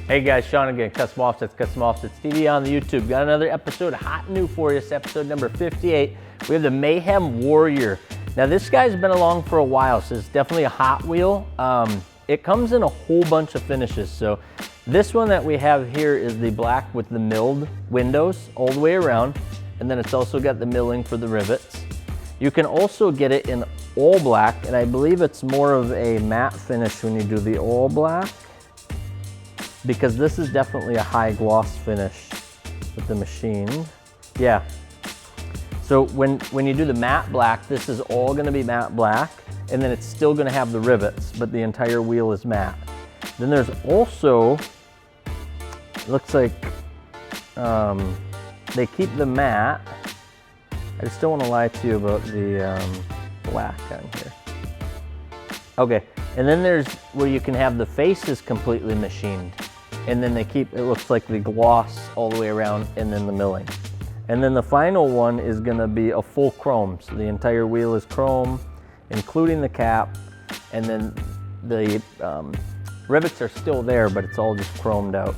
Hey guys, Sean again, Custom Offsets TV on the YouTube. Got another episode hot and new for you. It's episode number 58. We have the Mayhem Warrior. Now this guy's been along for a while, so it's definitely a Hot Wheel. It comes in a whole bunch of finishes. So this one that we have here is the black with the milled windows all the way around. And then it's also got the milling for the rivets. You can also get it in all black, and I believe it's more of a matte finish when you do the all black, because this is definitely a high gloss finish with the machine. Yeah. So when you do the matte black, this is all gonna be matte black, and then it's still gonna have the rivets, but the entire wheel is matte. Then there's also, it looks like they keep the matte. I just don't wanna lie to you about the black on here. Okay, and then there's where you can have the faces completely machined. And then they keep, it looks like the gloss all the way around, and then the milling. And then the final one is gonna be a full chrome. So the entire wheel is chrome, including the cap. And then the rivets are still there, but it's all just chromed out.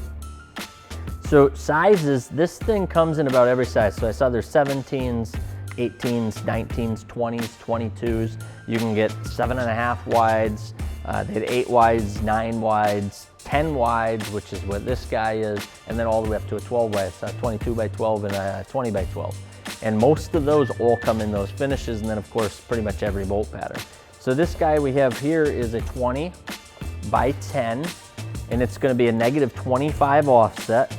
So sizes, this thing comes in about every size. So I saw there's 17s, 18s, 19s, 20s, 22s. You can get 7.5 wides. They had 8 wides, 9 wides, 10 wides, which is what this guy is, and then all the way up to a 12 wide, so 22 by 12 and a 20 by 12. And most of those all come in those finishes, and then of course, pretty much every bolt pattern. So this guy we have here is a 20 by 10, and it's gonna be a -25 offset.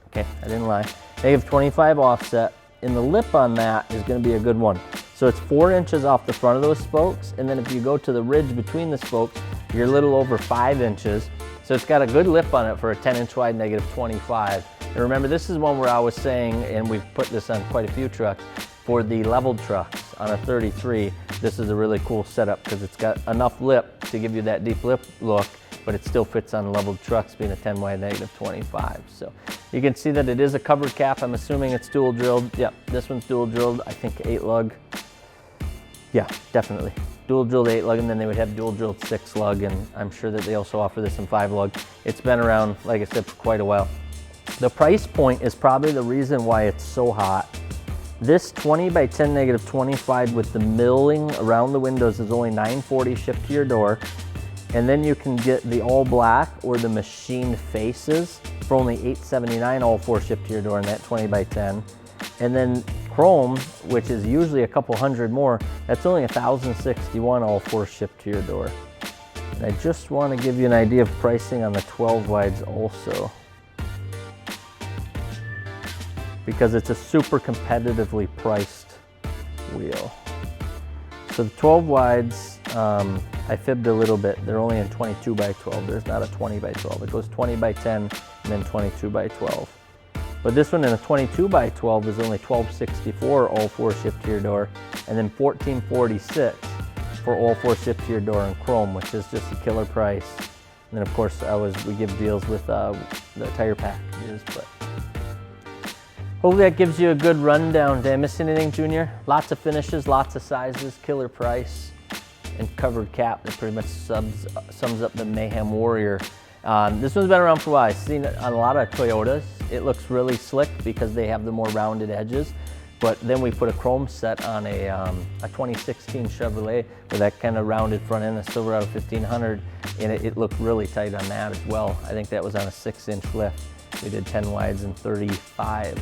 Okay, I didn't lie. -25 offset, and the lip on that is gonna be a good one. So it's 4 inches off the front of those spokes, and then if you go to the ridge between the spokes, you're a little over 5 inches. So it's got a good lip on it for a 10-inch wide -25. And remember, this is one where I was saying, and we've put this on quite a few trucks, for the leveled trucks on a 33, this is a really cool setup because it's got enough lip to give you that deep lip look, but it still fits on leveled trucks being a 10 wide -25. So you can see that it is a covered cap. I'm assuming it's dual drilled. Yep, this one's dual drilled, I think 8 lug. Yeah, definitely. Dual drilled 8 lug, and then they would have dual drilled 6 lug, and I'm sure that they also offer this in 5 lug. It's been around, like I said, for quite a while. The price point is probably the reason why it's so hot. This 20 by 10 -25 with the milling around the windows is only $9.40 shipped to your door. And then you can get the all black or the machined faces for only $8.79, all 4 shipped to your door in that 20 by 10. And then chrome, which is usually a couple hundred more, that's only $1,061, all 4 shipped to your door. And I just want to give you an idea of pricing on the 12 wides also, because it's a super competitively priced wheel. So the 12 wides, I fibbed a little bit. They're only in 22 by 12. There's not a 20 by 12. It goes 20 by 10 and then 22 by 12. But this one in a 22 by 12 is only $12.64, all 4 shipped to your door, and then $14.46 for all 4 shipped to your door in chrome, which is just a killer price. And then of course we give deals with the tire packages, but hopefully that gives you a good rundown. Did I miss anything, Junior? Lots of finishes, lots of sizes, killer price, and covered cap that pretty much sums up the Mayhem Warrior. This one's been around for a while. I've seen it on a lot of Toyotas. It looks really slick because they have the more rounded edges. But then we put a chrome set on a 2016 Chevrolet with that kind of rounded front end, a Silverado 1500, and it looked really tight on that as well. I think that was on a 6-inch lift. We did 10 wides and 35s,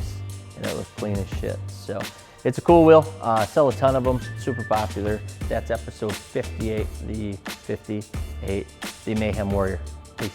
and it was clean as shit. So it's a cool wheel. Sell a ton of them, super popular. That's episode 58, the Mayhem Warrior. Peace.